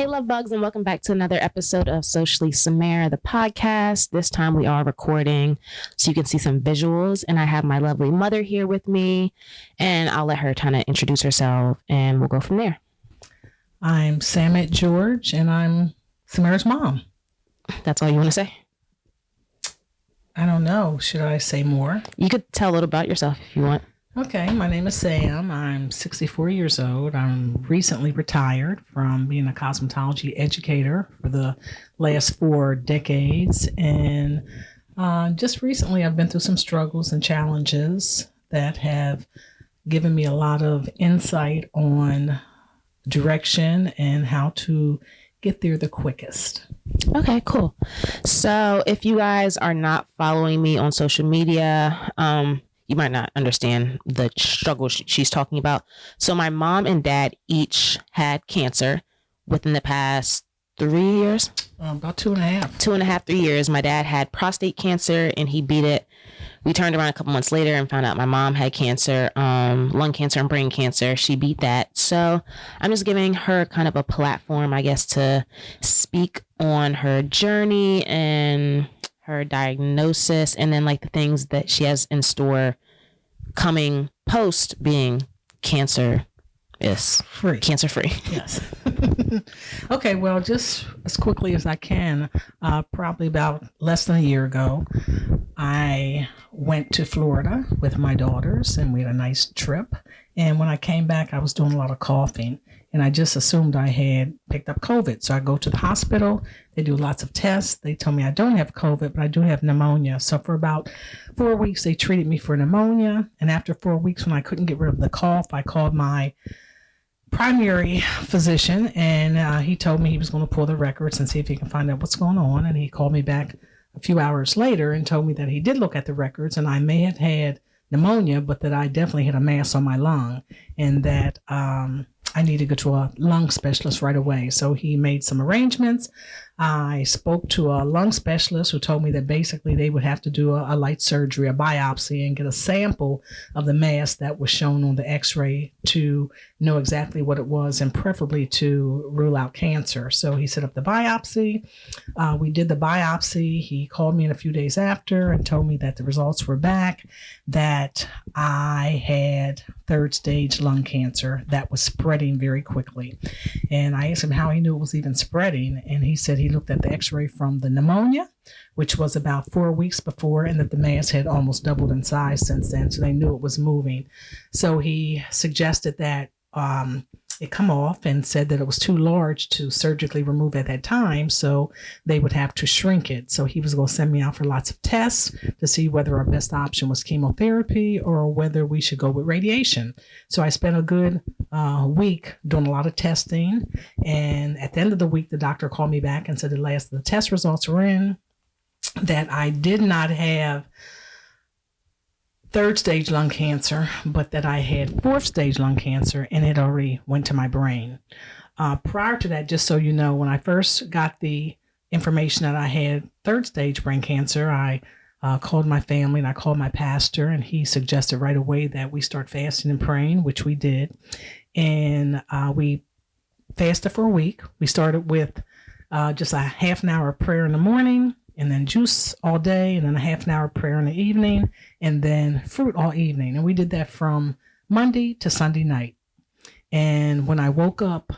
Hey, love bugs, and welcome back to another episode of Socially Samara, the podcast. This time we are recording so you can see some visuals, and I have my lovely mother here with me, and I'll let her kind of introduce herself, and we'll go from there. I'm Samara George, and I'm Samara's mom. That's all you want to say? I don't know. Should I say more? You could tell a little about yourself if you want. Okay, my name is Sam. I'm 64 years old. I'm recently retired from being a cosmetology educator for the last 4 decades. And just recently, I've been through some struggles and challenges that have given me a lot of insight on direction and how to get there the quickest. Okay, cool. So if you guys are not following me on social media, you might not understand the struggle she's talking about. So my mom and dad each had cancer within the past 3 years. About 2.5. 2.5, 3 years. My dad had prostate cancer and he beat it. We turned around a couple months later and found out my mom had cancer, lung cancer and brain cancer. She beat that. So I'm just giving her kind of a platform, I guess, to speak on her journey and her diagnosis, and then like the things that she has in store coming post being cancer free. Yes. Okay, well, just as quickly as I can, probably about less than a year ago, I went to Florida with my daughters and we had a nice trip. And when I came back, I was doing a lot of coughing and I just assumed I had picked up COVID. So I go to the hospital, they do lots of tests. They told me I don't have COVID, but I do have pneumonia. So for about 4 weeks, they treated me for pneumonia. And after 4 weeks, when I couldn't get rid of the cough, I called my primary physician and he told me he was going to pull the records and see if he can find out what's going on. And he called me back a few hours later and told me that he did look at the records and I may have had pneumonia, but that I definitely had a mass on my lung and that I need to go to a lung specialist right away. So he made some arrangements. I spoke to a lung specialist who told me that basically they would have to do a light surgery, a biopsy, and get a sample of the mass that was shown on the x-ray to know exactly what it was and preferably to rule out cancer. So he set up the biopsy. We did the biopsy. He called me in a few days after and told me that the results were back, that I had 3rd stage lung cancer that was spreading very quickly. And I asked him how he knew it was even spreading. And he said he looked at the x-ray from the pneumonia, which was about 4 weeks before, and that the mass had almost doubled in size since then. So they knew it was moving. So he suggested that it come off and said that it was too large to surgically remove at that time, so they would have to shrink it. So he was going to send me out for lots of tests to see whether our best option was chemotherapy or whether we should go with radiation. So I spent a good week doing a lot of testing, and at the end of the week, the doctor called me back and said the test results were in, that I did not have 3rd stage lung cancer, but that I had 4th stage lung cancer and it already went to my brain. Prior to that, just so you know, when I first got the information that I had 3rd stage brain cancer, I called my family and I called my pastor, and he suggested right away that we start fasting and praying, which we did. And we fasted for a week. We started with just a half an hour of prayer in the morning, and then juice all day, and then a half an hour prayer in the evening, and then fruit all evening. And we did that from Monday to Sunday night. And when I woke up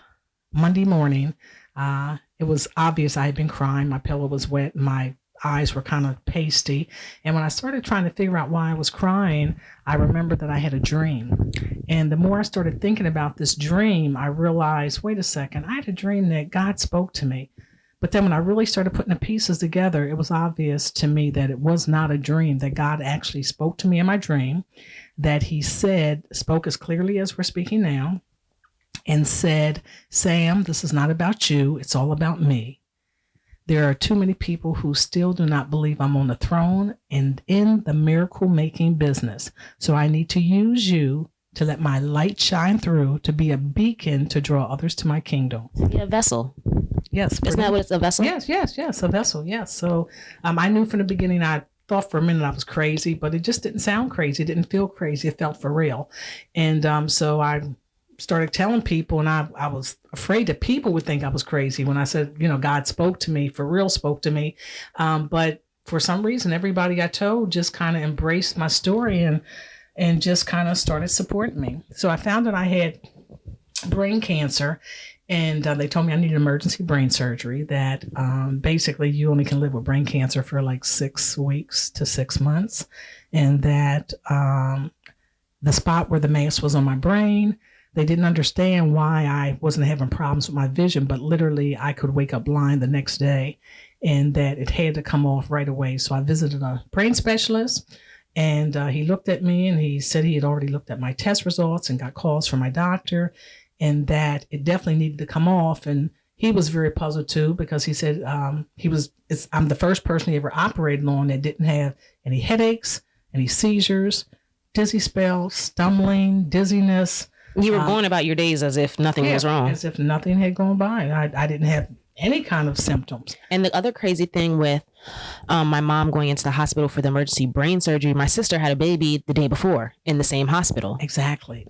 Monday morning, it was obvious I had been crying. My pillow was wet. My eyes were kind of pasty. And when I started trying to figure out why I was crying, I remembered that I had a dream. And the more I started thinking about this dream, I realized, wait a second, I had a dream that God spoke to me. But then when I really started putting the pieces together, it was obvious to me that it was not a dream, that God actually spoke to me in my dream, that he spoke as clearly as we're speaking now, and said, Sam, this is not about you. It's all about me. There are too many people who still do not believe I'm on the throne and in the miracle making business. So I need to use you to let my light shine through, to be a beacon to draw others to my kingdom. To be a vessel. Yes. Isn't that what it's, a vessel? Yes, a vessel, yes. So I knew from the beginning, I thought for a minute I was crazy, but it just didn't sound crazy. It didn't feel crazy. It felt for real. And so I started telling people, and I was afraid that people would think I was crazy when I said, God spoke to me, for real spoke to me. But for some reason, everybody I told just kind of embraced my story and just kind of started supporting me. So I found that I had brain cancer, and they told me I needed emergency brain surgery, that basically you only can live with brain cancer for like 6 weeks to 6 months, and that the spot where the mass was on my brain, they didn't understand why I wasn't having problems with my vision, but literally I could wake up blind the next day, and that it had to come off right away. So I visited a brain specialist, and he looked at me and he said he had already looked at my test results and got calls from my doctor, and that it definitely needed to come off. And he was very puzzled too, because he said I'm the first person he ever operated on that didn't have any headaches, any seizures, dizzy spells, stumbling, dizziness. You were going about your days as if nothing was wrong. As if nothing had gone by. I didn't have any kind of symptoms. And the other crazy thing with my mom going into the hospital for the emergency brain surgery, my sister had a baby the day before in the same hospital. Exactly.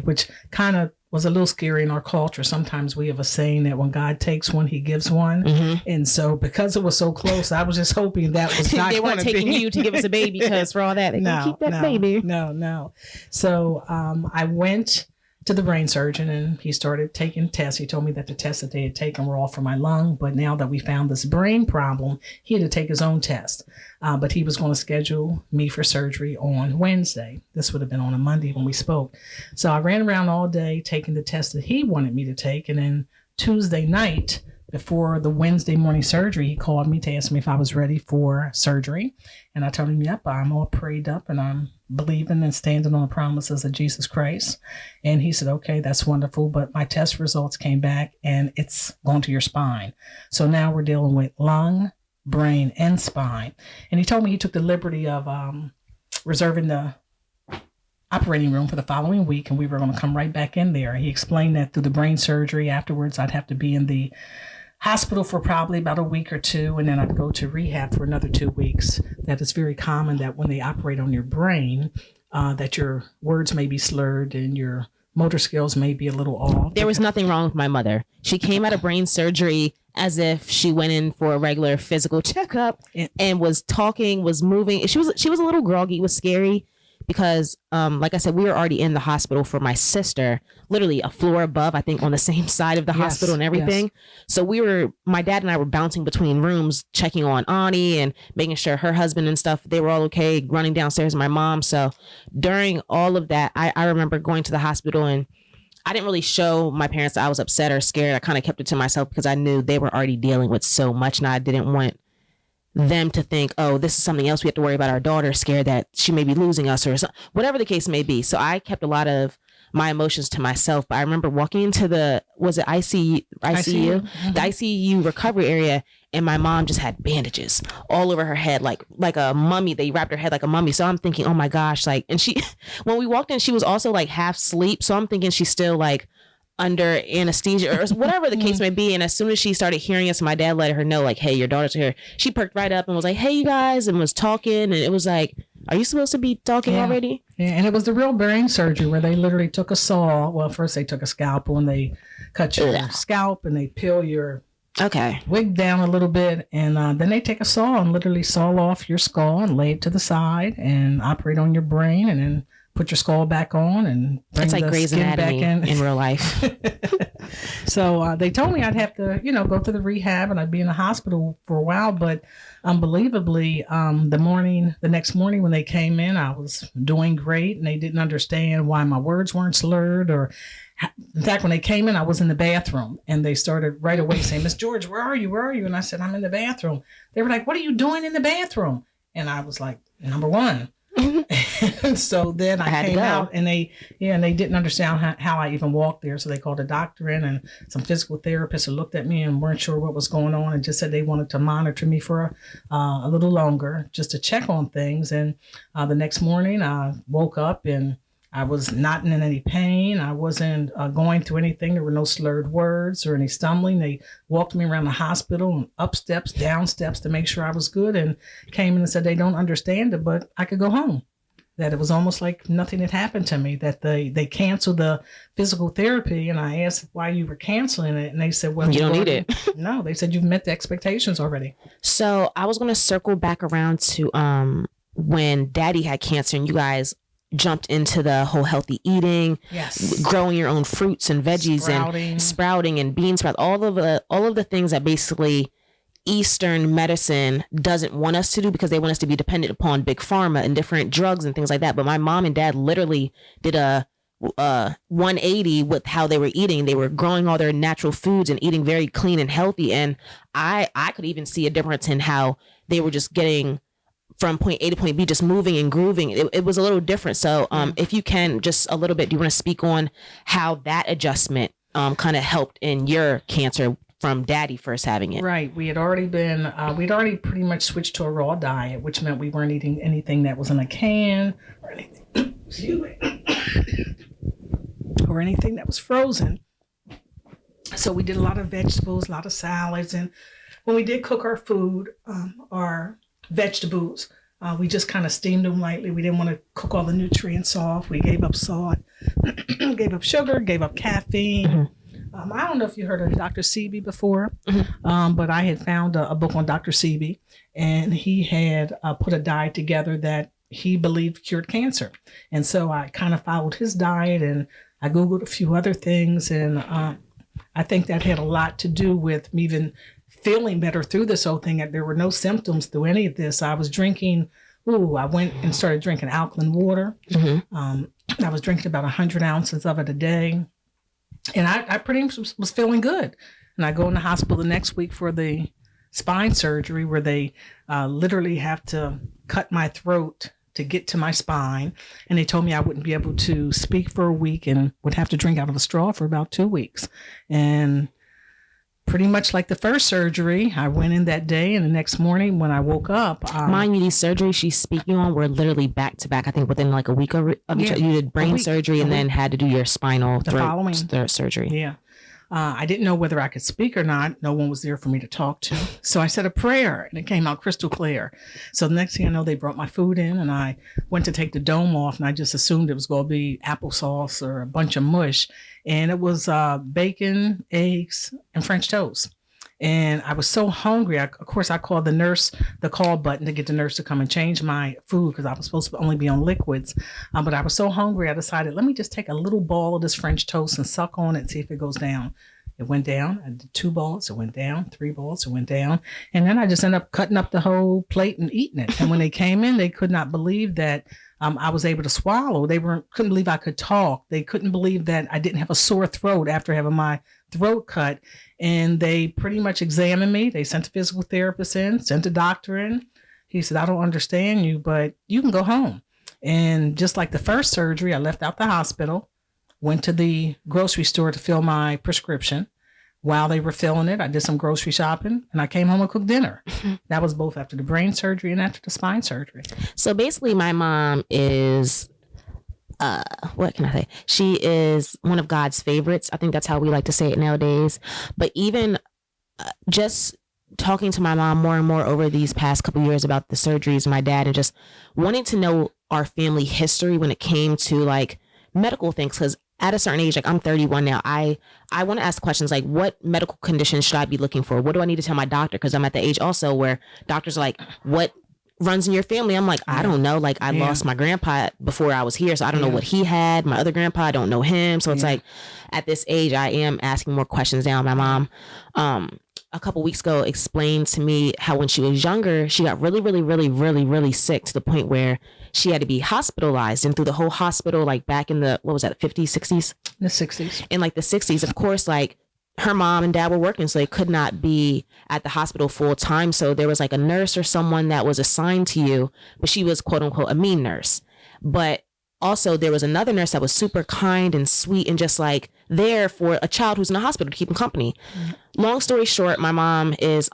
Which kind of was a little scary in our culture. Sometimes we have a saying that when God takes one, he gives one. Mm-hmm. And so because it was so close, I was just hoping that was not they weren't taking you to give us a baby, because for all that, they can keep that baby. No. So I went to the brain surgeon, and he started taking tests. He told me that the tests that they had taken were all for my lung, but now that we found this brain problem, he had to take his own test. But he was going to schedule me for surgery on Wednesday. This would have been on a Monday when we spoke. So I ran around all day taking the test that he wanted me to take, and then Tuesday night, before the Wednesday morning surgery, he called me to ask me if I was ready for surgery. And I told him, yep, I'm all prayed up and I'm believing and standing on the promises of Jesus Christ. And he said, okay, that's wonderful. But my test results came back and it's gone to your spine. So now we're dealing with lung, brain, and spine. And he told me he took the liberty of reserving the operating room for the following week, and we were going to come right back in there. He explained that through the brain surgery afterwards, I'd have to be in the hospital for probably about a week or two, and then I'd go to rehab for another 2 weeks. That it's very common that when they operate on your brain, that your words may be slurred and your motor skills may be a little off. There was nothing wrong with my mother. She came out of brain surgery as if she went in for a regular physical checkup and was talking, was moving. She was a little groggy. It was scary. Because, like I said, we were already in the hospital for my sister, literally a floor above, I think on the same side of the hospital and everything. Yes. So my dad and I were bouncing between rooms, checking on Ani and making sure her husband and stuff, they were all okay, running downstairs with my mom. So during all of that, I remember going to the hospital, and I didn't really show my parents that I was upset or scared. I kind of kept it to myself because I knew they were already dealing with so much, and I didn't want them to think, oh, this is something else we have to worry about. Our daughter, scared that she may be losing us, or whatever the case may be. So I kept a lot of my emotions to myself. But I remember walking into the ICU, mm-hmm. the ICU recovery area, and my mom just had bandages all over her head, like a mummy. They wrapped her head like a mummy. So I'm thinking, oh my gosh, and she, when we walked in, she was also like half asleep. So I'm thinking she's still like under anesthesia or whatever the case may be. And as soon as she started hearing us, my dad let her know, like, hey, your daughter's here. She perked right up and was like, hey, you guys, and was talking. And it was like, are you supposed to be talking already? Yeah, and it was the real brain surgery where they literally took a saw. Well, first they took a scalpel and they cut your scalp and they peel your wig down a little bit. And then they take a saw and literally saw off your skull and lay it to the side and operate on your brain, and then put your skull back on and bring the Grey's skin back in real life. So they told me I'd have to, go through the rehab and I'd be in the hospital for a while. But unbelievably, the next morning when they came in, I was doing great, and they didn't understand why my words weren't slurred. Or in fact, when they came in, I was in the bathroom, and they started right away saying, Miss George, where are you? Where are you? And I said, I'm in the bathroom. They were like, what are you doing in the bathroom? And I was like, number one. And so then I came out, and they didn't understand how I even walked there. So they called a doctor in, and some physical therapists who looked at me and weren't sure what was going on, and just said they wanted to monitor me for a little longer just to check on things. And the next morning I woke up and I was not in any pain. I wasn't going through anything. There were no slurred words or any stumbling. They walked me around the hospital and up steps, down steps to make sure I was good, and came in and said they don't understand it, but I could go home. that it was almost like nothing had happened to me, that they canceled the physical therapy. And I asked why you were canceling it. And they said, well, You don't need it. No, they said you've met the expectations already. So I was going to circle back around to when Daddy had cancer and you guys jumped into the whole healthy eating, yes, growing your own fruits and veggies and sprouting and bean sprouts, all of the things that basically Eastern medicine doesn't want us to do because they want us to be dependent upon big pharma and different drugs and things like that. But my mom and dad literally did a 180 with how they were eating. They were growing all their natural foods and eating very clean and healthy. And I could even see a difference in how they were just getting from point A to point B, just moving and grooving. It was a little different. So if you can, just a little bit, do you want to speak on how that adjustment kind of helped in your cancer from Daddy first having it? Right. We had already been, we'd already pretty much switched to a raw diet, which meant we weren't eating anything that was in a can or anything, excuse me, or anything that was frozen. So we did a lot of vegetables, a lot of salads. And when we did cook our food, our vegetables, we just kind of steamed them lightly. We didn't want to cook all the nutrients off. We gave up salt, gave up sugar, gave up caffeine. Mm-hmm. I don't know if you heard of Dr. Sebi before, but I had found a book on Dr. Sebi, and he had put a diet together that he believed cured cancer. And so I kind of followed his diet, and I Googled a few other things, and I think that had a lot to do with me even feeling better through this whole thing. There were no symptoms through any of this. I was drinking, I went and started drinking alkaline water. Mm-hmm. I was drinking about 100 ounces of it a day. And I pretty much was feeling good. And I go in the hospital the next week for the spine surgery where they literally have to cut my throat to get to my spine. And they told me I wouldn't be able to speak for a week and would have to drink out of a straw for about 2 weeks. And pretty much like the first surgery, I went in that day, and the next morning when I woke up... Mind you, these surgeries she's speaking on were literally back to back. I think within like a week of each other. You did brain surgery and then had to do your spinal throat surgery. Yeah. I didn't know whether I could speak or not. No one was there for me to talk to. So I said a prayer, and it came out crystal clear. So the next thing I know, they brought my food in, and I went to take the dome off, and I just assumed it was going to be applesauce or a bunch of mush. And it was bacon, eggs, and French toast. And I was so hungry. Of course, I called the nurse, the call button, to get the nurse to come and change my food because I was supposed to only be on liquids. But I was so hungry, I decided, let me just take a little ball of this French toast and suck on it and see if it goes down. It went down. I did 2 balls. It went down. 3 balls. It went down. And then I just ended up cutting up the whole plate and eating it. And when they came in, they could not believe that I was able to swallow. They couldn't believe I could talk. They couldn't believe that I didn't have a sore throat after having my throat cut. And they pretty much examined me. They sent a physical therapist in, sent a doctor in. He said, I don't understand you, but you can go home. And just like the first surgery, I left out the hospital, went to the grocery store to fill my prescription. While they were filling it, I did some grocery shopping, and I came home and cooked dinner. That was both after the brain surgery and after the spine surgery. So basically, my mom is, what can I say? She is one of God's favorites. I think that's how we like to say it nowadays. But even just talking to my mom more and more over these past couple of years about the surgeries, my dad, and just wanting to know our family history when it came to like medical things, because at a certain age, like I'm 31 now, I want to ask questions like, what medical conditions should I be looking for? What do I need to tell my doctor? Because I'm at the age also where doctors are like, what runs in your family? I'm like, I don't know. Like I lost my grandpa before I was here, so I don't know what he had. My other grandpa, I don't know him. So it's like at this age, I am asking more questions now. My mom, a couple weeks ago explained to me how when she was younger, she got really, really, really, really, really sick to the point where she had to be hospitalized. And through the whole hospital, like back in the, what was that, 50s, 60s? The 60s. In like the 60s, of course, like her mom and dad were working, so they could not be at the hospital full time. So there was like a nurse or someone that was assigned to you, but she was quote unquote a mean nurse. But also there was another nurse that was super kind and sweet and just like there for a child who's in the hospital to keep him company. Mm-hmm. Long story short, my mom is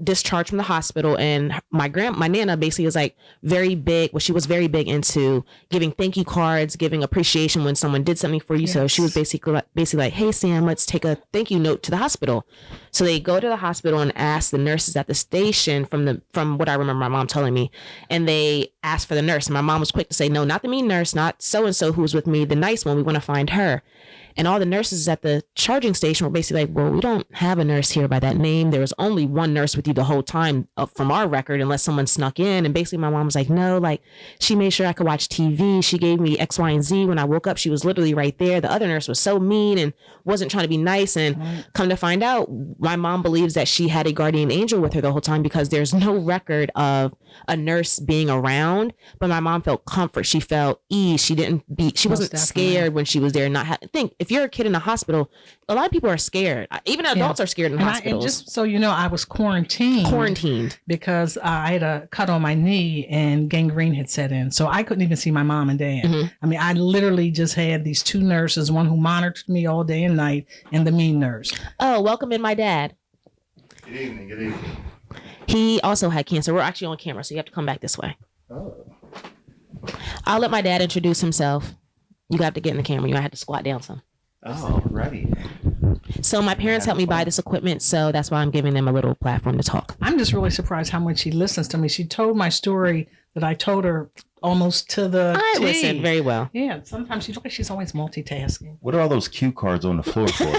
discharged from the hospital, and my nana basically was like very big. Well, she was very big into giving thank you cards, giving appreciation when someone did something for you. Yes. So she was basically like, hey Sam, let's take a thank you note to the hospital. So they go to the hospital and ask the nurses at the station from what I remember my mom telling me, and they asked for the nurse. And my mom was quick to say, no, not the mean nurse, not so and so who was with me, the nice one. We want to find her. And all the nurses at the charging station were basically like, well, we don't have a nurse here by that name. There was only one nurse with you the whole time from our record, unless someone snuck in. And basically my mom was like, no, like she made sure I could watch TV. She gave me X, Y, and Z. When I woke up, she was literally right there. The other nurse was so mean and wasn't trying to be nice. And come to find out, my mom believes that she had a guardian angel with her the whole time, because there's no record of a nurse being around. But my mom felt comfort. She felt ease. She wasn't scared when she was there. Think, if you're a kid in a hospital, a lot of people are scared. Even adults are scared in hospitals. And just so you know, I was quarantined because I had a cut on my knee and gangrene had set in. So I couldn't even see my mom and dad. Mm-hmm. I mean, I literally just had these two nurses, one who monitored me all day and night, and the mean nurse. Oh, welcome in my dad. Good evening. He also had cancer. We're actually on camera, so you have to come back this way. Oh. I'll let my dad introduce himself. You got to get in the camera. You might have to squat down some. Oh, right. So my parents helped me buy this equipment, so that's why I'm giving them a little platform to talk. I'm just really surprised how much she listens to me. She told my story that I told her almost to the I listen very well. Yeah, sometimes she's always multitasking. What are all those cue cards on the floor for?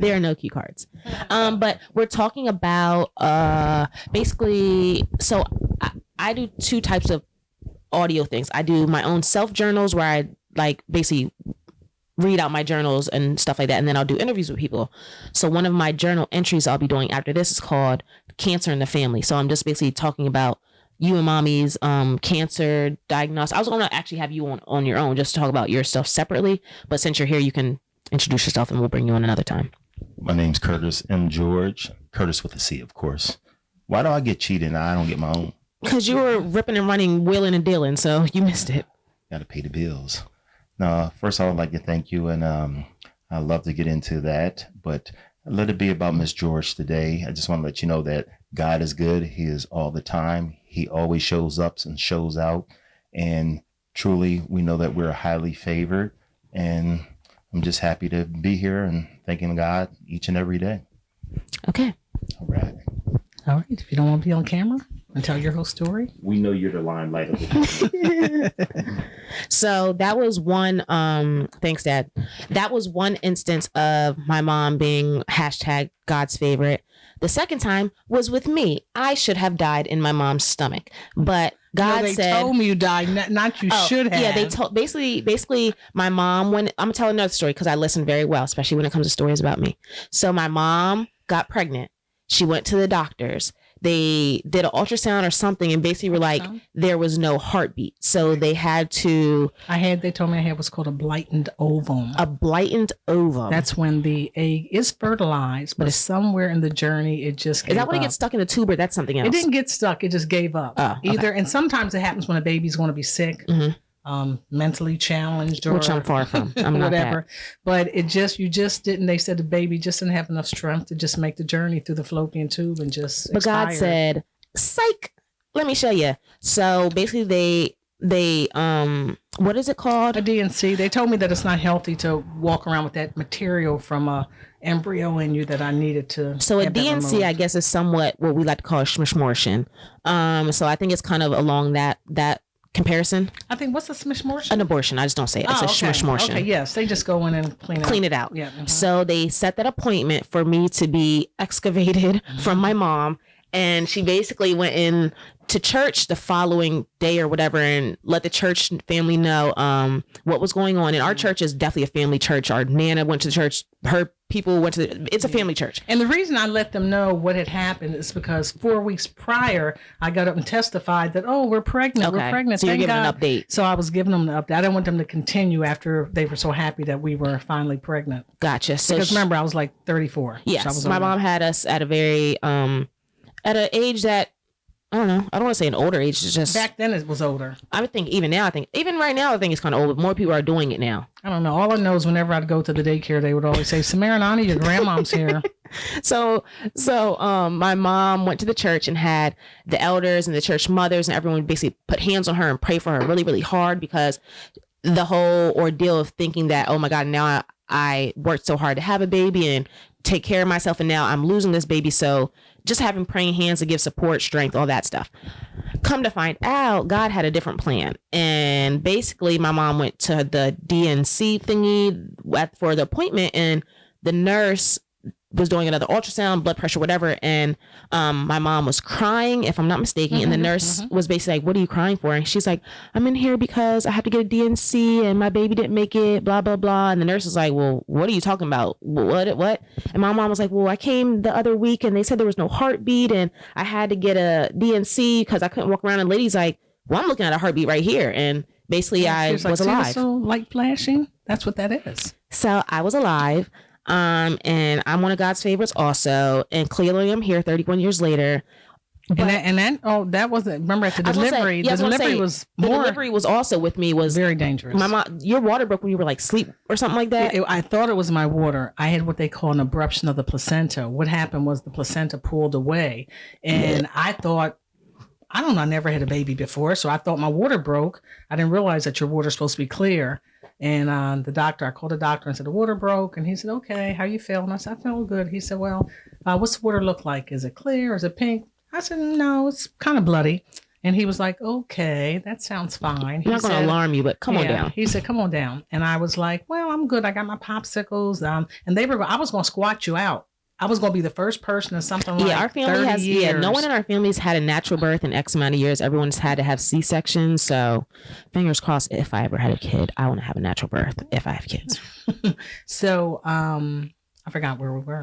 There are no cue cards. But we're talking about basically, so I do two types of audio things. I do my own self journals where I like basically read out my journals and stuff like that, and then I'll do interviews with people. So one of my journal entries I'll be doing after this is called Cancer in the Family. So I'm just basically talking about you and mommy's cancer diagnosis. I was going to actually have you on your own just to talk about your stuff separately, but since you're here, you can introduce yourself and we'll bring you on another time. My name's Curtis M. George. Curtis with a C, of course. Why do I get cheated and I don't get my own? Because you were ripping and running, wheeling and dealing, so you missed it. Got to pay the bills. No, first I would like to thank you, and I'd love to get into that, but let it be about Miss George today. I just want to let you know that God is good. He is all the time. He always shows up and shows out, and truly we know that we're highly favored, and I'm just happy to be here and thanking God each and every day. Okay. All right. All right. If you don't want to be on camera and tell your whole story. We know you're the limelight of the So that was one, thanks Dad. That was one instance of my mom being hashtag God's favorite. The second time was with me. I should have died in my mom's stomach, but God said, they told me you died, not you should have. Yeah, they told basically my mom, when I'm telling another story because I listen very well, especially when it comes to stories about me. So my mom got pregnant. She went to the doctors. They did an ultrasound or something and basically were like, there was no heartbeat. So they had to... They told me I had what's called a blighted ovum. A blighted ovum. That's when the egg is fertilized, but somewhere in the journey, it just gave Is that when it gets stuck in the tube or that's something else? It didn't get stuck. It just gave up. Oh, okay. And sometimes it happens when a baby's going to be sick. Mm-hmm. Mentally challenged, or which I'm far from. I'm not whatever. That. But you just didn't. They said the baby just didn't have enough strength to just make the journey through the fallopian tube and just. But expired. God said, "Psych, let me show you." So basically, they what is it called? A DNC. They told me that it's not healthy to walk around with that material from a embryo in you that I needed to. So a DNC, I guess, is somewhat what we like to call a smishmortion. So I think it's kind of along that comparison. I think what's a smishmortion? An abortion. I just don't say it. It's a smishmortion. Okay, yes. They just go in and clean it out. Yeah. Mm-hmm. So they set that appointment for me to be excavated from my mom. And she basically went in to church the following day or whatever and let the church family know what was going on. And our church is definitely a family church. Our Nana went to the church. Her people went to it's a family church. And the reason I let them know what had happened is because 4 weeks prior, I got up and testified that, we're pregnant. Okay. We're pregnant. So you're giving an update. So I was giving them the update. I didn't want them to continue after they were so happy that we were finally pregnant. Gotcha. So because remember, I was like 34. Yes. So my mom had us at a very, at an age that, I don't know. I don't want to say an older age. It's just back then it was older. I would think even now. Even right now, I think it's kind of old. But more people are doing it now. I don't know. All I know is whenever I'd go to the daycare, they would always say, "Samara and Annie, your grandmom's here." So my mom went to the church and had the elders and the church mothers and everyone basically put hands on her and pray for her really, really hard, because the whole ordeal of thinking that, oh my God, now I worked so hard to have a baby and take care of myself, and now I'm losing this baby. So just having praying hands to give support, strength, all that stuff. Come to find out, God had a different plan. And basically my mom went to the DNC thingy for the appointment, and the nurse was doing another ultrasound, blood pressure, whatever. And my mom was crying, if I'm not mistaken. And the nurse was basically like, what are you crying for? And she's like, I'm in here because I have to get a DNC and my baby didn't make it, blah, blah, blah. And the nurse was like, well, what are you talking about? What? And my mom was like, well, I came the other week and they said there was no heartbeat and I had to get a DNC because I couldn't walk around. And the lady's like, well, I'm looking at a heartbeat right here. And basically I was like, alive. So light flashing. That's what that is. So I was alive. And I'm one of God's favorites also. And clearly I'm here 31 years later. But, that wasn't, remember at the delivery, the delivery was also with me, was very dangerous. My mom, your water broke when you were like asleep or something like that. I thought it was my water. I had what they call an abruption of the placenta. What happened was the placenta pulled away, and I thought, I don't know, I never had a baby before, so I thought my water broke. I didn't realize that your water's supposed to be clear. And I called the doctor and said, the water broke. And he said, okay, how you feeling? I said, I feel good. He said, well, what's the water look like? Is it clear? Is it pink? I said, no, it's kind of bloody. And he was like, okay, that sounds fine. I'm not going to alarm you, but come on down. He said, come on down. And I was like, well, I'm good. I got my popsicles. And I was going to squat you out. I was going to be the first person in something like our family 30 years. No one in our family's had a natural birth in X amount of years. Everyone's had to have C-sections. So fingers crossed, if I ever had a kid, I want to have a natural birth if I have kids. So I forgot where we were.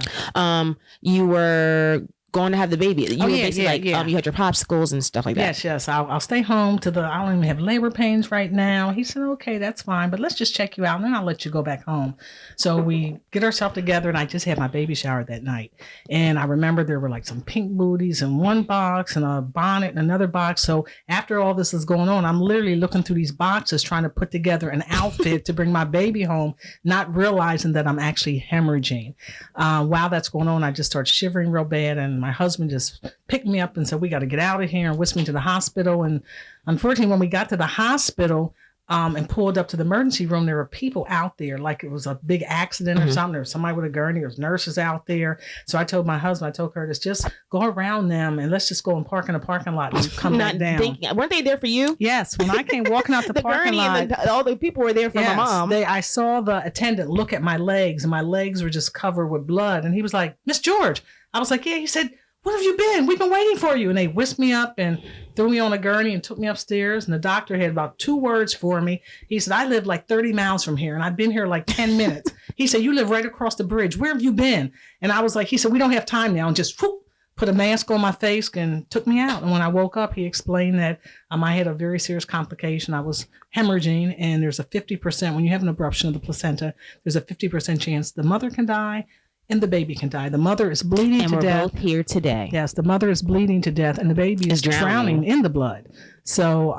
You were going to have the baby. You you had your popsicles and stuff like that. Yes. I'll stay home I don't even have labor pains right now. He said, okay, that's fine, but let's just check you out and then I'll let you go back home. So we get ourselves together, and I just had my baby shower that night. And I remember there were like some pink booties in one box and a bonnet in another box. So after all this is going on, I'm literally looking through these boxes trying to put together an outfit to bring my baby home, not realizing that I'm actually hemorrhaging. While that's going on, I just start shivering real bad, and my husband just picked me up and said, we got to get out of here, and whisked me to the hospital. And unfortunately, when we got to the hospital and pulled up to the emergency room, there were people out there like it was a big accident or something. There was somebody with a gurney. There was nurses out there. So I told my husband, I told Curtis, just go around them and let's just go and park in the parking lot and come back down. Weren't they there for you? Yes. When I came walking out the parking lot, and all the people were there for my mom. I saw the attendant look at my legs, and my legs were just covered with blood. And he was like, Miss George. I was like, yeah. He said, what have you been? We've been waiting for you. And they whisked me up and threw me on a gurney and took me upstairs. And the doctor had about 2 words for me. He said, I live like 30 miles from here, and I've been here like 10 minutes. He said, you live right across the bridge. Where have you been? And I was like, he said, we don't have time now. And just put a mask on my face and took me out. And when I woke up, he explained that I had a very serious complication. I was hemorrhaging, and there's a 50%, when you have an abruption of the placenta, there's a 50% chance the mother can die and the baby can die. The mother is bleeding to death. And we're both here today. Yes, the mother is bleeding to death, and the baby is drowning in the blood. So,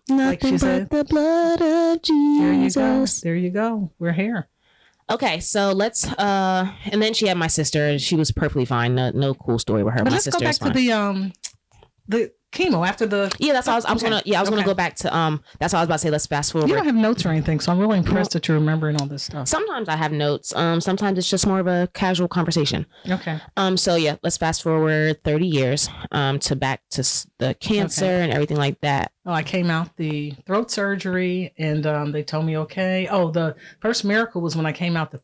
like she said, the blood of Jesus. There you go. We're here. Okay, so let's and then she had my sister. She was perfectly fine. No cool story with her. But my let's sister go back to the chemo after the. Yeah, that's all I was gonna go back to that's all I was about to say. Let's fast forward. You don't have notes or anything, so I'm really impressed that you're remembering all this stuff. Sometimes I have notes. Sometimes it's just more of a casual conversation. Okay. So yeah, let's fast forward 30 years to back to the cancer and everything like that. Oh, I came out the throat surgery, and they told me okay. Oh, the first miracle was when I came out the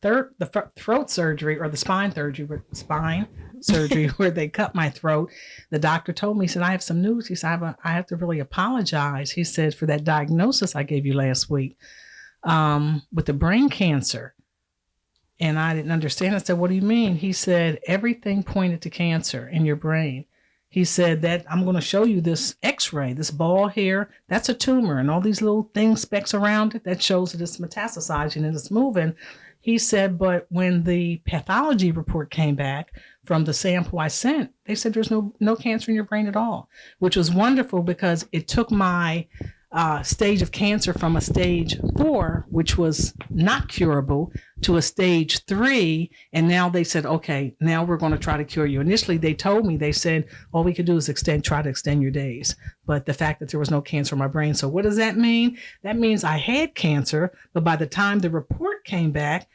throat surgery, or the spine surgery where they cut my throat. The doctor told me, he said, I have some news. He said, I have to really apologize. He said, for that diagnosis I gave you last week with the brain cancer. And I didn't understand. I said, what do you mean? He said, everything pointed to cancer in your brain. He said that I'm going to show you this x-ray, this ball here, that's a tumor, and all these little things, specks around it, that shows that it's metastasizing and it's moving. He said, but when the pathology report came back from the sample I sent, they said there's no cancer in your brain at all, which was wonderful because it took my stage of cancer from a stage 4, which was not curable, to a stage 3. And now they said, okay, now we're going to try to cure you. Initially, they told me, they said, all we could do is try to extend your days. But the fact that there was no cancer in my brain. So what does that mean? That means I had cancer, but by the time the report came back,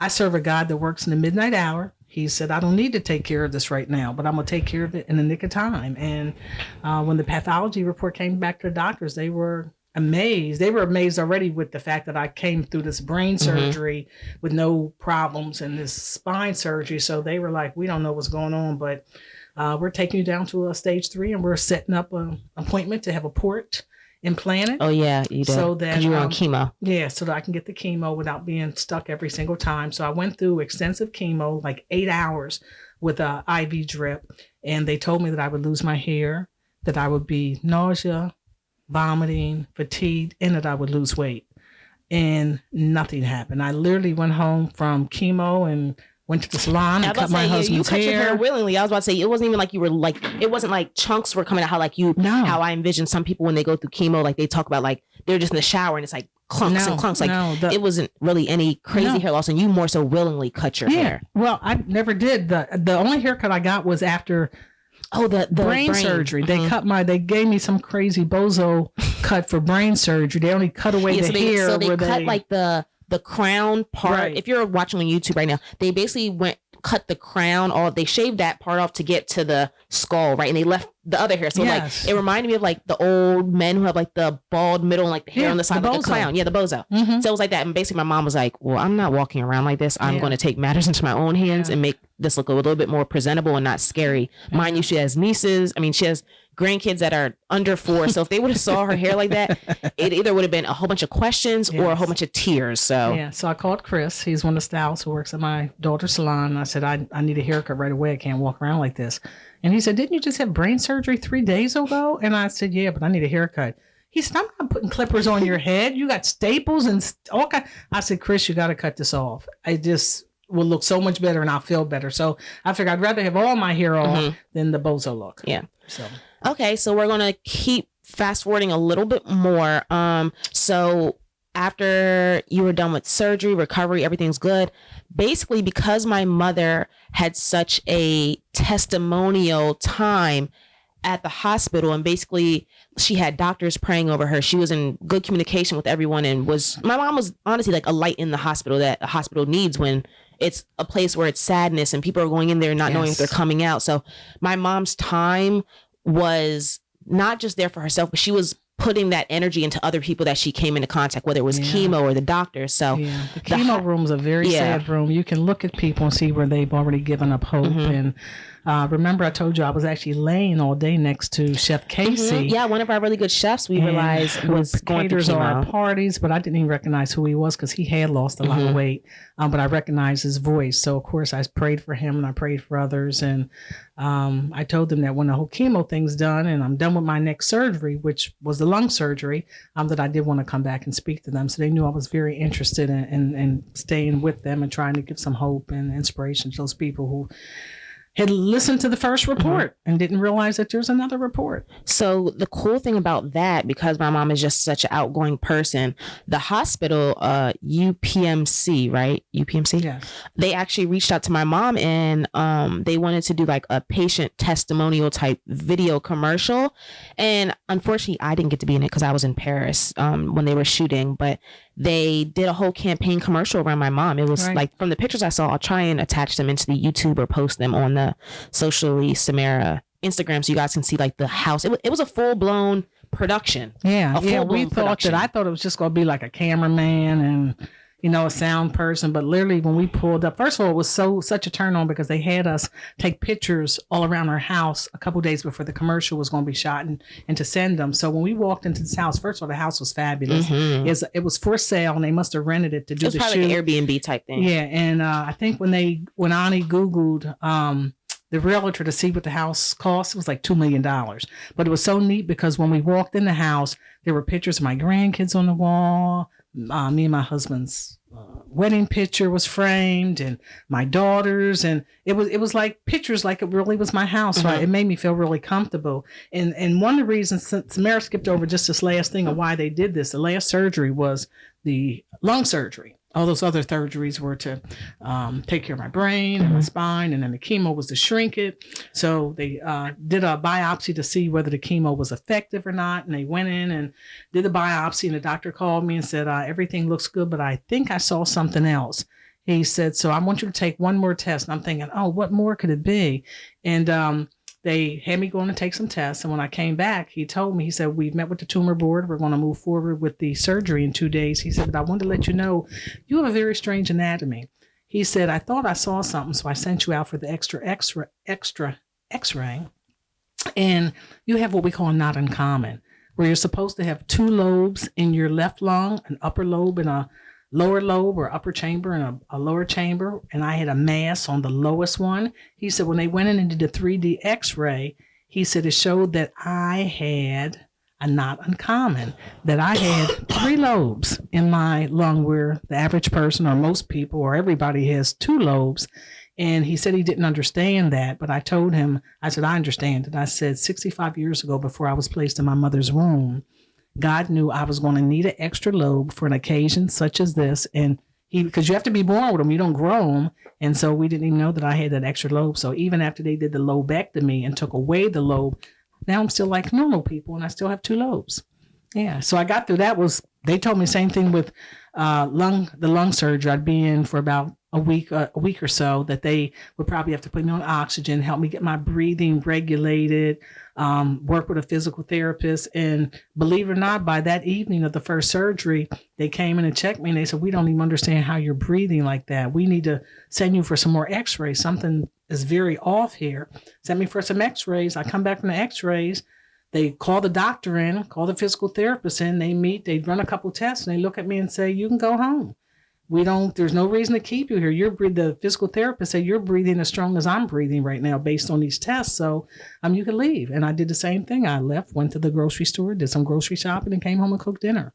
I serve a God that works in the midnight hour. He said, I don't need to take care of this right now, but I'm going to take care of it in the nick of time. And when the pathology report came back to the doctors, they were amazed. They were amazed already with the fact that I came through this brain surgery with no problems and this spine surgery. So they were like, we don't know what's going on, but we're taking you down to a stage 3 and we're setting up an appointment to have a port implanted. Oh yeah, you did. So that because you were on chemo. Yeah, so that I can get the chemo without being stuck every single time. So I went through extensive chemo, like 8 hours with a IV drip, and they told me that I would lose my hair, that I would be nausea, vomiting, fatigued, and that I would lose weight. And nothing happened. I literally went home from chemo and went to the salon and cut my husband's you cut hair. your hair willingly. I was about to say, it wasn't even like you were like, it wasn't like chunks were coming out how I envision some people when they go through chemo, like they talk about like they're just in the shower and it's like clumps and clumps. Like it wasn't really any crazy hair loss, and you more so willingly cut your hair. Well, I never did. The only haircut I got was after the brain surgery. They gave me some crazy bozo cut for brain surgery. They only cut away the hair. So they cut like the crown part. Right. If you're watching on YouTube right now, they basically cut the crown off. They shaved that part off to get to the skull, right? And they left the other hair. So like it reminded me of like the old men who have like the bald middle and like the hair on the side, like the clown. Yeah, the bozo. So it was like that. And basically my mom was like, well, I'm not walking around like this. I'm going to take matters into my own hands and make this look a little bit more presentable and not scary. Mind you, she has nieces. I mean, she has grandkids that are under 4. So if they would have saw her hair like that, it either would have been a whole bunch of questions or a whole bunch of tears. So so I called Chris. He's one of the stylists who works at my daughter's salon. And I said, I need a haircut right away. I can't walk around like this. And he said, didn't you just have brain surgery 3 days ago? And I said, yeah, but I need a haircut. He said, I'm not putting clippers on your head. You got staples and all kind. I said, Chris, you got to cut this off. I just will look so much better and I'll feel better. So I figured I'd rather have all my hair off than the bozo look. Yeah. So okay, so we're gonna keep fast forwarding a little bit more. So after you were done with surgery, recovery, everything's good. Basically, because my mother had such a testimonial time at the hospital, and basically she had doctors praying over her. She was in good communication with everyone, and my mom was honestly like a light in the hospital that a hospital needs when it's a place where it's sadness and people are going in there not knowing if they're coming out. So my mom's time was not just there for herself, but she was putting that energy into other people that she came into contact, whether it was chemo or the doctor. So the chemo room's a very sad room. You can look at people and see where they've already given up hope. And remember I told you I was actually laying all day next to Chef Casey. Yeah, one of our really good chefs we realized was going through chemo. Our parties, but I didn't even recognize who he was because he had lost a lot of weight. But I recognized his voice. So of course I prayed for him and I prayed for others. And I told them that when the whole chemo thing's done and I'm done with my next surgery, which was the lung surgery, that I did want to come back and speak to them. So they knew I was very interested in staying with them and trying to give some hope and inspiration to those people who had listened to the first report and didn't realize that there's another report. So the cool thing about that, because my mom is just such an outgoing person, the hospital, UPMC, right? UPMC? Yeah. They actually reached out to my mom and they wanted to do like a patient testimonial type video commercial. And unfortunately, I didn't get to be in it because I was in Paris when they were shooting, but they did a whole campaign commercial around my mom. It was like, from the pictures I saw, I'll try and attach them into the YouTube or post them on the Socially Samara Instagram so you guys can see like the house. It was a full-blown production. Yeah, we thought that. I thought it was just going to be like a cameraman and a sound person, but literally when we pulled up, first of all, it was such a turn on because they had us take pictures all around our house a couple days before the commercial was going to be shot and to send them. So when we walked into this house, first of all, the house was fabulous. It was for sale and they must have rented it to do the shoot. It was probably like an Airbnb type thing. Yeah, and I think when Ani Googled the realtor to see what the house cost, it was like $2 million. But it was so neat because when we walked in the house, there were pictures of my grandkids on the wall, me and my husband's wedding picture was framed, and my daughters, and it was like pictures, like it really was my house. So it made me feel really comfortable. And one of the reasons, since Samara skipped over just this last thing of why they did this, the last surgery was the lung surgery. All those other surgeries were to take care of my brain and my spine, and then the chemo was to shrink it. So they did a biopsy to see whether the chemo was effective or not. And they went in and did the biopsy, and the doctor called me and said, everything looks good, but I think I saw something else. He said, so I want you to take one more test. And I'm thinking, oh, what more could it be? And they had me going to take some tests. And when I came back, he told me, he said, we've met with the tumor board. We're going to move forward with the surgery in 2 days. He said, but I wanted to let you know, you have a very strange anatomy. He said, I thought I saw something, so I sent you out for the extra x-ray. And you have what we call not uncommon, where you're supposed to have 2 lobes in your left lung, an upper lobe and a lower lobe, or upper chamber and a lower chamber, and I had a mass on the lowest one. He said when they went in and did the 3D x-ray, he said it showed that I had a not uncommon, that I had 3 lobes in my lung, where the average person or most people or everybody has 2 lobes. And he said he didn't understand that, but I told him, I said, I understand. And I said, 65 years ago, before I was placed in my mother's womb, God knew I was going to need an extra lobe for an occasion such as this. And because you have to be born with them, you don't grow them. And so we didn't even know that I had that extra lobe. So even after they did the lobectomy and took away the lobe, now I'm still like normal people, and I still have 2 lobes. Yeah. So I got through that. They told me the same thing with the lung surgery. I'd be in for about a week or so, that they would probably have to put me on oxygen, help me get my breathing regulated, work with a physical therapist. And believe it or not, by that evening of the first surgery, they came in and checked me, and they said, we don't even understand how you're breathing like that. We need to send you for some more x-rays. Something is very off here. Sent me for some x-rays. I come back from the x-rays. They call the doctor in, call the physical therapist in, they meet, they run a couple tests, and they look at me and say, you can go home. There's no reason to keep you here. The physical therapist said, you're breathing as strong as I'm breathing right now based on these tests. So you can leave. And I did the same thing. I left, went to the grocery store, did some grocery shopping, and came home and cooked dinner.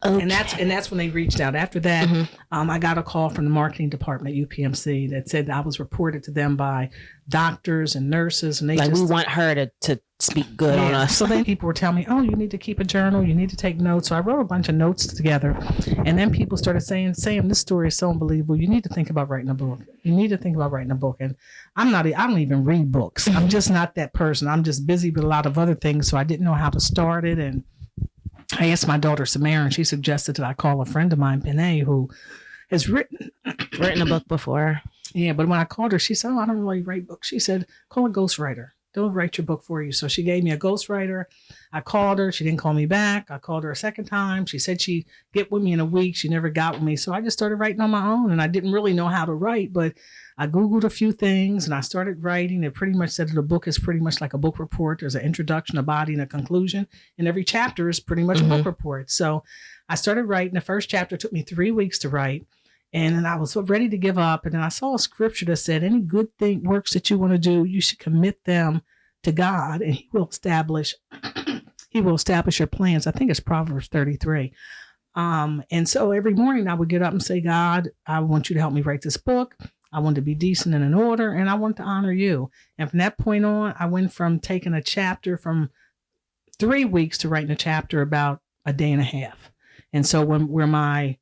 Okay. And that's when they reached out. After that, I got a call from the marketing department at UPMC that said I was reported to them by doctors and nurses, and we want her to speak good on us. So then people were telling me, oh, you need to keep a journal, you need to take notes. So I wrote a bunch of notes together, and then people started saying, Sam, this story is so unbelievable. You need to think about writing a book. And I don't even read books. I'm just not that person. I'm just busy with a lot of other things, so I didn't know how to start it. And I asked my daughter, Samara, and she suggested that I call a friend of mine, Panay, who has written a book before. Yeah, but when I called her, she said, oh, I don't really write books. She said, call a ghostwriter. They'll write your book for you. So she gave me a ghostwriter. I called her. She didn't call me back. I called her a second time. She said she'd get with me in a week. She never got with me. So I just started writing on my own, and I didn't really know how to write, but I Googled a few things and I started writing. It pretty much said that a book is pretty much like a book report. There's an introduction, a body, and a conclusion. And every chapter is pretty much a book report. So I started writing. The first chapter took me 3 weeks to write. And then I was ready to give up. And then I saw a scripture that said, any good works that you want to do, you should commit them to God, and He will establish your plans. I think it's Proverbs 33. And so every morning I would get up and say, God, I want you to help me write this book. I want to be decent and in order, and I want to honor you. And from that point on, I went from taking a chapter from 3 weeks to writing a chapter about a day and a half. And so where my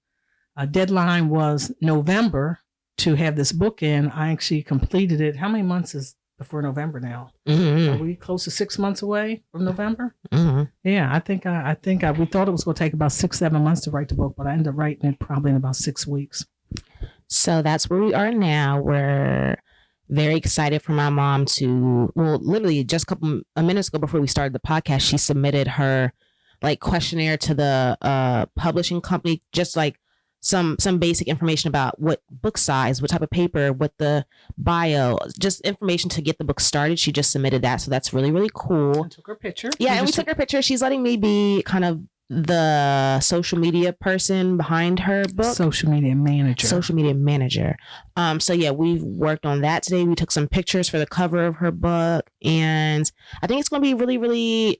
deadline was November to have this book in, I actually completed it. How many months is before November now? Are we close to 6 months away from November? Yeah, I think we thought it was going to take about 6-7 months to write the book, but I ended up writing it probably in about 6 weeks. So that's where we are now. We're very excited for my mom to, literally just a minutes ago before we started the podcast, she submitted her questionnaire to the publishing company, just some basic information about what book size, what type of paper, what the bio, just information to get the book started. She just submitted that. So that's really, really cool. I took her picture. Yeah, and we took her picture. She's letting me be kind of the social media person behind her book. Social media manager. So yeah, we've worked on that today. We took some pictures for the cover of her book, and I think it's going to be really, really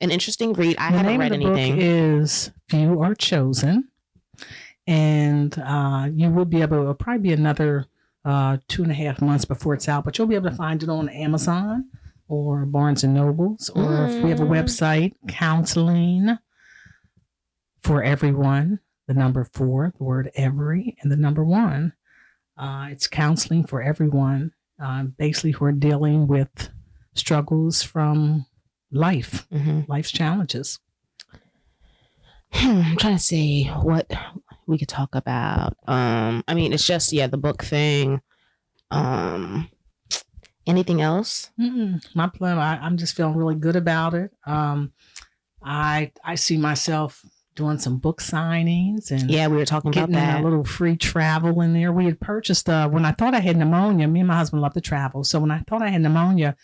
an interesting read. I The haven't name read of the anything. book is Few Are Chosen. And you will be able, it'll probably be another 2.5 months before it's out, but you'll be able to find it on Amazon or Barnes and Nobles, or if we have a website, Counseling for Everyone, the number 4, the word every, and the number 1. It's counseling for everyone, basically who are dealing with struggles from life, life's challenges. I'm trying to see what we could talk about. I mean, it's just, the book thing. Anything else? My plan, I'm just feeling really good about it. I see myself doing some book signings and we were talking about getting that. a little free travel in there. We had purchased, when I thought I had pneumonia, me and my husband love to travel. So when I thought I had pneumonia,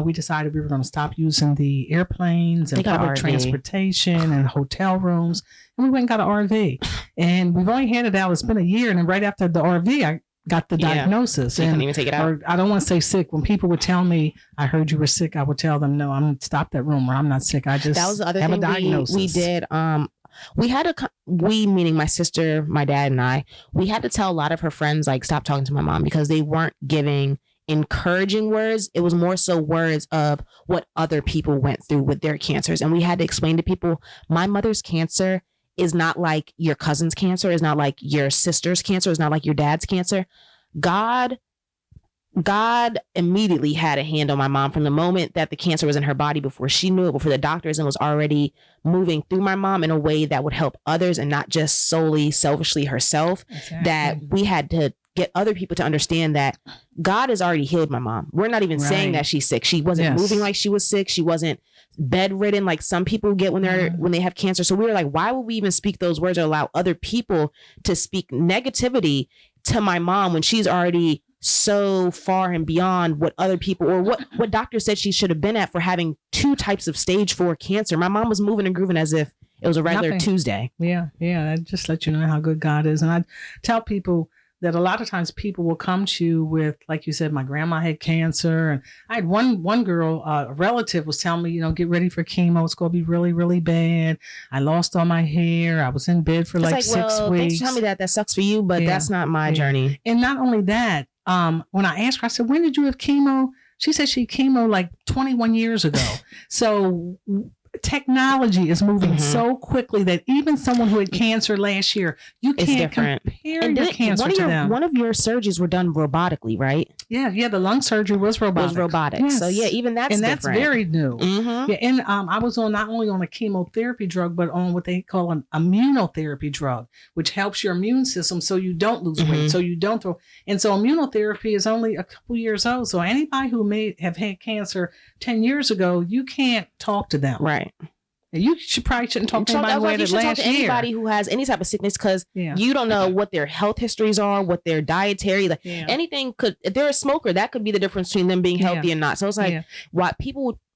we decided we were going to stop using the airplanes and public transportation and hotel rooms. And we went and got an RV. And we've only had it out. It's been a year. And then right after the RV, I got the diagnosis. So you couldn't even take it out. Or I don't want to say sick. When people would tell me, I heard you were sick, I would tell them, no, I'm stop that rumor. I'm not sick. I just that was the other have thing a diagnosis. we did. We meaning my sister, my dad, and I, we had to tell a lot of her friends, like, stop talking to my mom, because they weren't giving encouraging words. It was more so words of what other people went through with their cancers. And we had to explain to people, my mother's cancer is not like your cousin's cancer, is not like your sister's cancer, is not like your dad's cancer. God immediately had a hand on my mom from the moment that the cancer was in her body, before she knew it, before the doctors, and was already moving through my mom in a way that would help others and not just solely selfishly herself. Exactly. That we had to get other people to understand that God has already healed my mom. We're not even saying that she's sick. She wasn't moving like she was sick. She wasn't bedridden like some people get when they have cancer. So we were like, why would we even speak those words or allow other people to speak negativity to my mom when she's already so far and beyond what other people, or what doctors said she should have been at for having 2 types of stage 4 cancer. My mom was moving and grooving as if it was a regular Tuesday. Yeah. I just let you know how good God is. And I tell people that a lot of times people will come to you with, like you said, my grandma had cancer. And I had one girl, a relative was telling me, get ready for chemo. It's going to be really, really bad. I lost all my hair. I was in bed for 6 weeks. Thanks for telling me that sucks for you, but that's not my journey. And not only that, when I asked her, I said, when did you have chemo? She said she had chemo like 21 years ago. So technology is moving so quickly that even someone who had cancer last year, you can't compare your cancer to them. One of your surgeries were done robotically, right? Yeah. The lung surgery was robotic. Yes. So even that's that's very new. Yeah, and I was not only on a chemotherapy drug, but on what they call an immunotherapy drug, which helps your immune system so you don't lose weight, so you don't throw. And so immunotherapy is only a couple years old. So anybody who may have had cancer 10 years ago, you can't talk to them. Right. You probably shouldn't talk to anybody who had it last year. Anybody who has any type of sickness, because you don't know what their health histories are, what their dietary, anything could. If they're a smoker, that could be the difference between them being healthy and not. So it's like,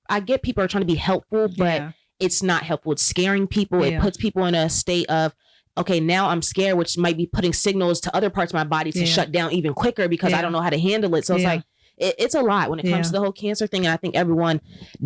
I get people are trying to be helpful, but it's not helpful. It's scaring people. It puts people in a state of, okay, now I'm scared, which might be putting signals to other parts of my body to shut down even quicker because I don't know how to handle it. So it's like, it's a lot when it comes to the whole cancer thing. And I think everyone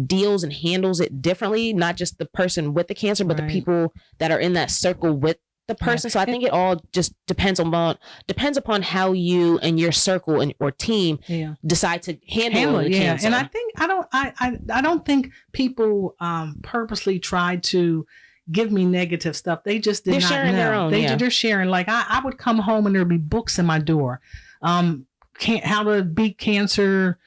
deals and handles it differently, not just the person with the cancer, but the people that are in that circle with the person. So I think it all just depends upon how you and your circle and or team decide to handle the cancer. And I think I don't think people purposely try to give me negative stuff. They just did not know. Their own, they're sharing. Like I would come home and there'd be books in my door. How to beat cancer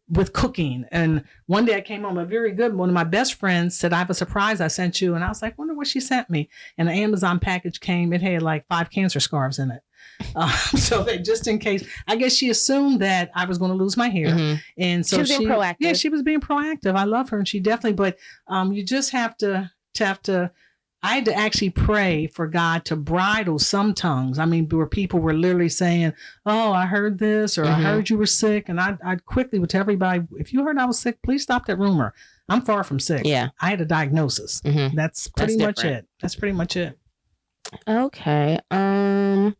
with cooking. And one day I came home, a very good one of my best friends said, I have a surprise I sent you. And I was like, wonder what she sent me. And the Amazon package came, it had like 5 cancer scarves in it. So that just in case, I guess she assumed that I was going to lose my hair. And so she was being proactive. Yeah, she was being proactive. I love her. And she definitely, but you just have to I had to actually pray for God to bridle some tongues. I mean, where people were literally saying, oh, I heard this, or I heard you were sick. And I quickly would tell everybody, if you heard I was sick, please stop that rumor. I'm far from sick. Yeah. I had a diagnosis. That's pretty much it. That's pretty much it. Okay. What?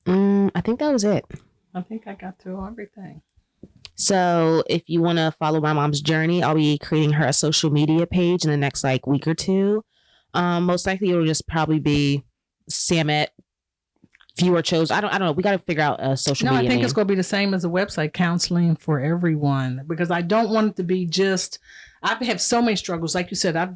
I think that was it. I think I got through everything. So if you want to follow my mom's journey, I'll be creating her a social media page in the next like week or two. Most likely it'll just probably be Samet viewer chose. I don't know. We got to figure out a social No, media I think name. it's going to be the same as the website, Counseling for Everyone, because I don't want it to be just, I've had so many struggles. Like you said, I've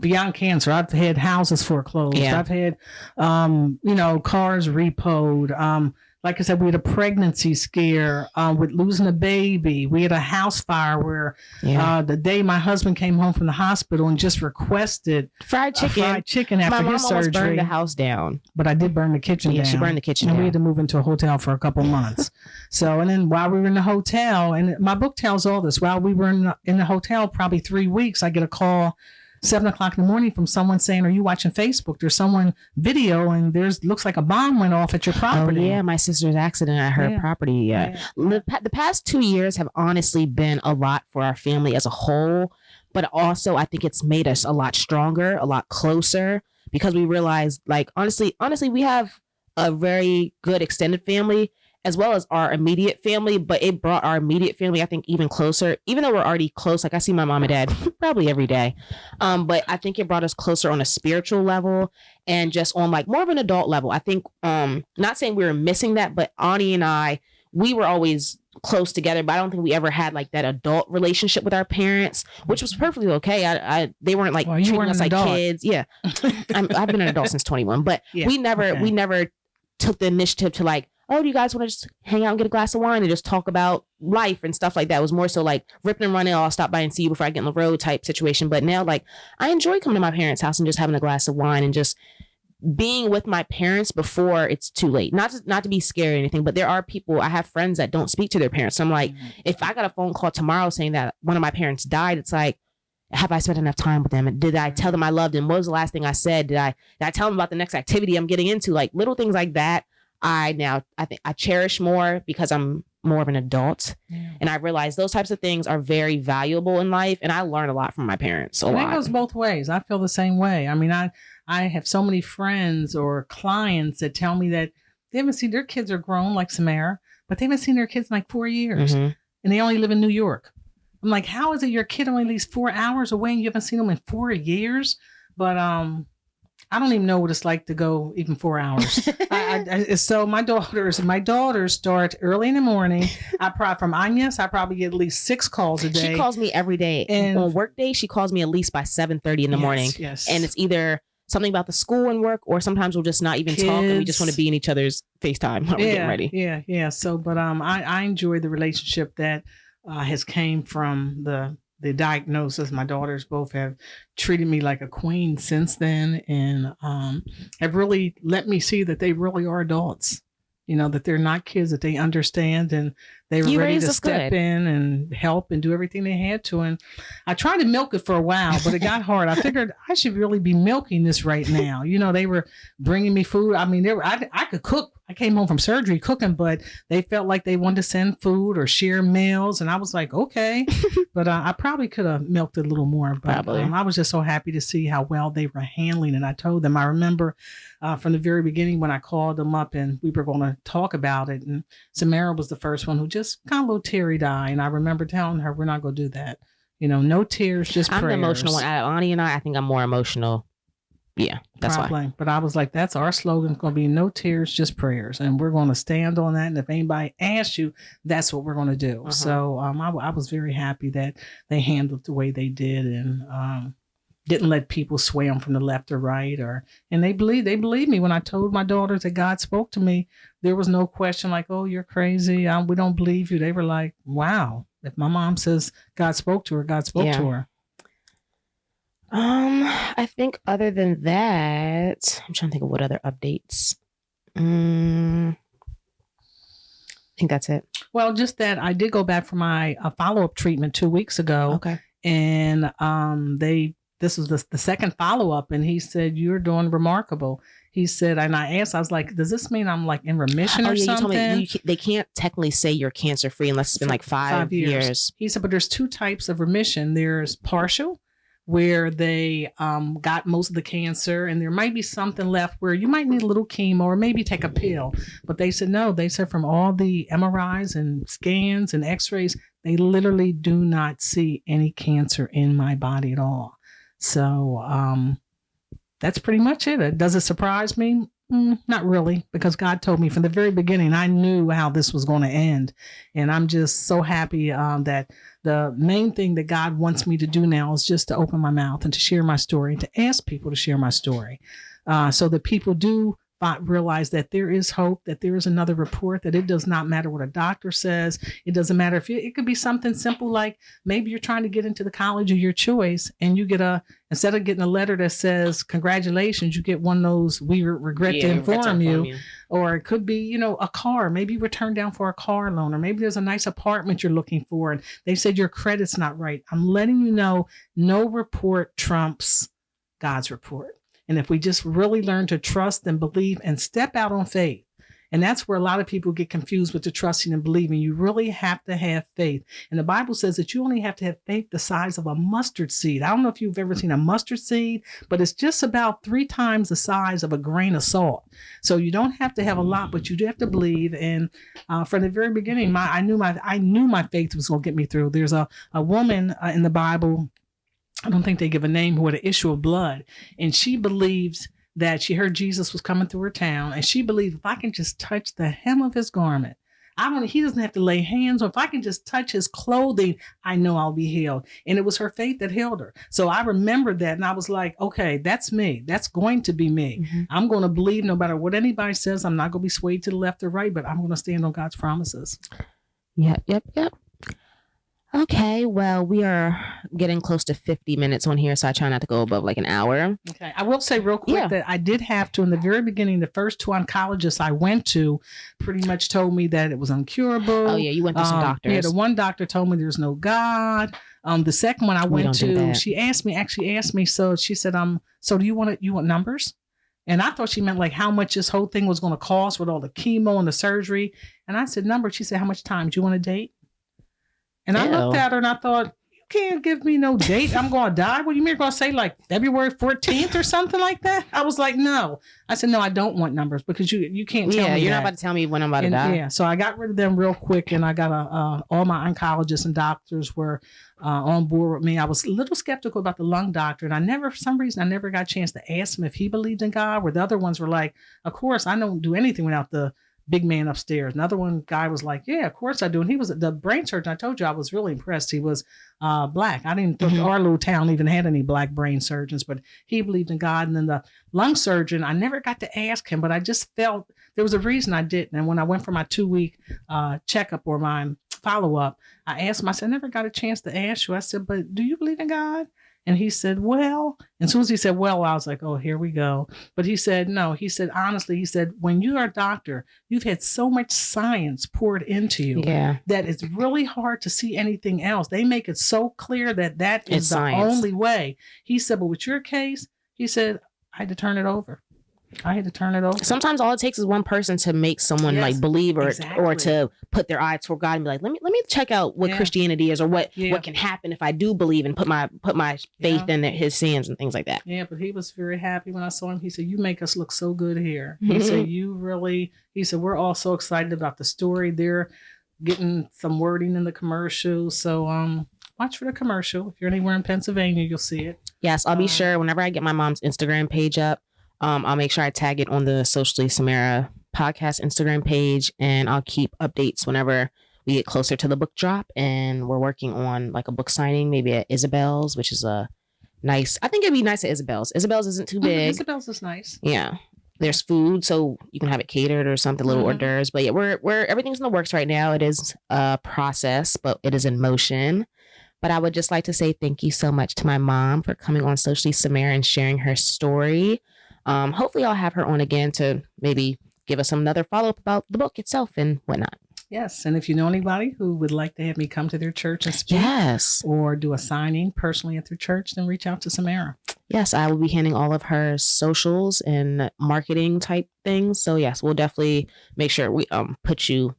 beyond cancer. I've had houses foreclosed. Yeah. I've had, cars repoed. Like I said, we had a pregnancy scare with losing a baby. We had a house fire where the day my husband came home from the hospital and just requested fried chicken after my mom his almost surgery. burned the house down. But I did burn the kitchen down. Yeah, she burned the kitchen and down. we had to move into a hotel for a couple months. So, and then while we were in the hotel, and my book tells all this, while we were in the hotel probably 3 weeks, I get a call 7:00 in the morning from someone saying, "Are you watching Facebook? There's someone video and looks like a bomb went off at your property." Oh yeah, my sister's accident at her property. Yeah. The past 2 years have honestly been a lot for our family as a whole, but also I think it's made us a lot stronger, a lot closer, because we realized, like, honestly, we have a very good extended family as well as our immediate family, but it brought our immediate family, I think, even closer, even though we're already close. Like I see my mom and dad probably every day. But I think it brought us closer on a spiritual level and just on like more of an adult level. I think, not saying we were missing that, but Ani and I, we were always close together, but I don't think we ever had like that adult relationship with our parents, which was perfectly okay. They weren't like treating us like kids. Yeah. I've been an adult since 21, but we never took the initiative to like, oh, do you guys want to just hang out and get a glass of wine and just talk about life and stuff like that? It was more so like ripping and running. I'll stop by and see you before I get on the road type situation. But now, like, I enjoy coming to my parents' house and just having a glass of wine and just being with my parents before it's too late. Not to be scary or anything, but there are people, I have friends that don't speak to their parents. So I'm like, if I got a phone call tomorrow saying that one of my parents died, it's like, have I spent enough time with them? Did I tell them I loved them? What was the last thing I said? Did I tell them about the next activity I'm getting into? Like little things like that. I think I cherish more because I'm more of an adult, and I realize those types of things are very valuable in life, and I learn a lot from my parents. It goes both ways. I feel the same way. I mean, I have so many friends or clients that tell me that they haven't seen their kids are grown, like Samara, but they haven't seen their kids in like 4 years, and they only live in New York. I'm like, how is it your kid only lives 4 hours away and you haven't seen them in 4 years? But I don't even know what it's like to go even 4 hours. So my daughters start early in the morning. From Agnes, I probably get at least 6 calls a day. She calls me every day. And on work day, she calls me at least by 7:30 in the morning. Yes. And it's either something about the school and work, or sometimes we'll just not even talk and we just want to be in each other's FaceTime while we're getting ready. Yeah. So, but I enjoy the relationship that has came from the diagnosis. My daughters both have treated me like a queen since then, and have really let me see that they really are adults. You know, that they're not kids, that they understand, and they were ready to step in and help and do everything they had to. And I tried to milk it for a while, but it got hard. I figured I should really be milking this right now. You know, they were bringing me food. I mean, I could cook. I came home from surgery cooking, but they felt like they wanted to send food or share meals. And I was like, okay, but I probably could have milked it a little more. But I was just so happy to see how well they were handling it. I told them, I remember from the very beginning when I called them up and we were going to talk about it. And Samara was the first one who just kind of a little teary eyed. And I remember telling her, we're not going to do that. You know, no tears, just prayers. I'm the emotional one. Out of Ani and I think I'm more emotional. Yeah, that's why. But I was like, that's our slogan. It's going to be no tears, just prayers. And we're going to stand on that. And if anybody asks you, that's what we're going to do. So I was very happy that they handled the way they did, and didn't let people sway them from the left or right. And they believed me when I told my daughters that God spoke to me. There was no question like, oh, you're crazy. We don't believe you. They were like, wow. If my mom says God spoke to her, God spoke to her. I think other than that, I'm trying to think of what other updates. I think that's it. Well, just that I did go back for my follow-up treatment 2 weeks ago. Okay. And this was the second follow-up, and he said, you're doing remarkable. He said, and I asked, I was like, does this mean I'm like in remission or something? You told me they can't technically say you're cancer-free unless it's been like 5 years. He said, but there's 2 types of remission. There's partial, where they got most of the cancer, and there might be something left where you might need a little chemo or maybe take a pill. But they said no. They said from all the MRIs and scans and X-rays, they literally do not see any cancer in my body at all. So that's pretty much it. Does it surprise me? Not really, because God told me from the very beginning. I knew how this was going to end, and I'm just so happy that the main thing that God wants me to do now is just to open my mouth and to share my story, and to ask people to share my story, so that people do realize that there is hope, that there is another report, that it does not matter what a doctor says. It doesn't matter if it could be something simple like maybe you're trying to get into the college of your choice, and you get instead of getting a letter that says congratulations, you get one of those we regret to inform you. Or it could be, a car. Maybe you were turned down for a car loan, or maybe there's a nice apartment you're looking for and they said your credit's not right. I'm letting you know, no report trumps God's report. And if we just really learn to trust and believe and step out on faith, and that's where a lot of people get confused with the trusting and believing. You really have to have faith. And the Bible says that you only have to have faith the size of a mustard seed. I don't know if you've ever seen a mustard seed, but it's just about 3 times the size of a grain of salt. So you don't have to have a lot, but you do have to believe. And from the very beginning, I knew my faith was going to get me through. There's a woman in the Bible, I don't think they give a name, who had an issue of blood. And she believes that she heard Jesus was coming through her town. And she believed if I can just touch the hem of his garment, he doesn't have to lay hands on. If I can just touch his clothing, I know I'll be healed. And it was her faith that healed her. So I remembered that. And I was like, okay, that's me. That's going to be me. Mm-hmm. I'm going to believe no matter what anybody says. I'm not going to be swayed to the left or right, but I'm going to stand on God's promises. Yep. Okay, well, we are getting close to 50 minutes on here, so I try not to go above like an hour. Okay, I will say real quick that I did have to, in the very beginning, the first 2 oncologists I went to pretty much told me that it was incurable. Oh, yeah, you went to some doctors. Yeah, the one doctor told me there's no God. The second one I went to, she asked me, so she said, so do you want numbers? And I thought she meant like how much this whole thing was going to cost with all the chemo and the surgery. And I said, numbers. She said, how much time? Do you want a date? And I looked at her and I thought, you can't give me no date. I'm going to die. What do you mean you're going to say like February 14th or something like that? I was like, no. I said, no, I don't want numbers because you can't tell me you're that. not about to tell me when I'm about to die. Yeah, so I got rid of them real quick, and I got all my oncologists and doctors were on board with me. I was a little skeptical about the lung doctor, and for some reason, I never got a chance to ask him if he believed in God, where the other ones were like, of course, I don't do anything without the big man upstairs. Another one guy was like, yeah, of course I do. And he was the brain surgeon. I told you I was really impressed. He was black. I didn't think our little town even had any black brain surgeons, but he believed in God. And then the lung surgeon, I never got to ask him, but I just felt there was a reason I didn't. And when I went for my 2-week checkup or my follow-up, I asked him, I said, I never got a chance to ask you. I said, but do you believe in God? And he said, well, and as soon as he said, well, I was like, oh, here we go. But he said, no, he said, honestly, he said, when you are a doctor, you've had so much science poured into you that it's really hard to see anything else. They make it so clear that is the only way. He said, but with your case, he said, I had to turn it over. Sometimes all it takes is one person to make someone like believe or to put their eye toward God and be like, let me check out what Christianity is or what can happen if I do believe and put my faith in his sins and things like that. Yeah, but he was very happy when I saw him. He said, you make us look so good here. He said, he said, we're all so excited about the story. They're getting some wording in the commercial. So watch for the commercial. If you're anywhere in Pennsylvania, you'll see it. Yes, I'll be sure whenever I get my mom's Instagram page up, I'll make sure I tag it on the Socially Samara podcast Instagram page, and I'll keep updates whenever we get closer to the book drop. And we're working on like a book signing, maybe at Isabel's, which is I think it'd be nice at Isabel's. Isabel's isn't too big. Isabel's is nice. Yeah. There's food, so you can have it catered or something, little hors d'oeuvres. But yeah, we're everything's in the works right now. It is a process, but it is in motion. But I would just like to say thank you so much to my mom for coming on Socially Samara and sharing her story. Hopefully I'll have her on again to maybe give us another follow-up about the book itself and whatnot. Yes. And if you know anybody who would like to have me come to their church and speak or do a signing personally at their church, then reach out to Samara. Yes, I will be handling all of her socials and marketing type things. So yes, we'll definitely make sure we put you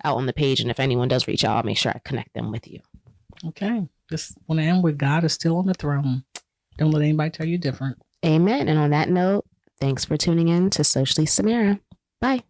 out on the page. And if anyone does reach out, I'll make sure I connect them with you. Okay. Just want to end with God is still on the throne. Don't let anybody tell you different. Amen. And on that note, thanks for tuning in to Socially Samara. Bye.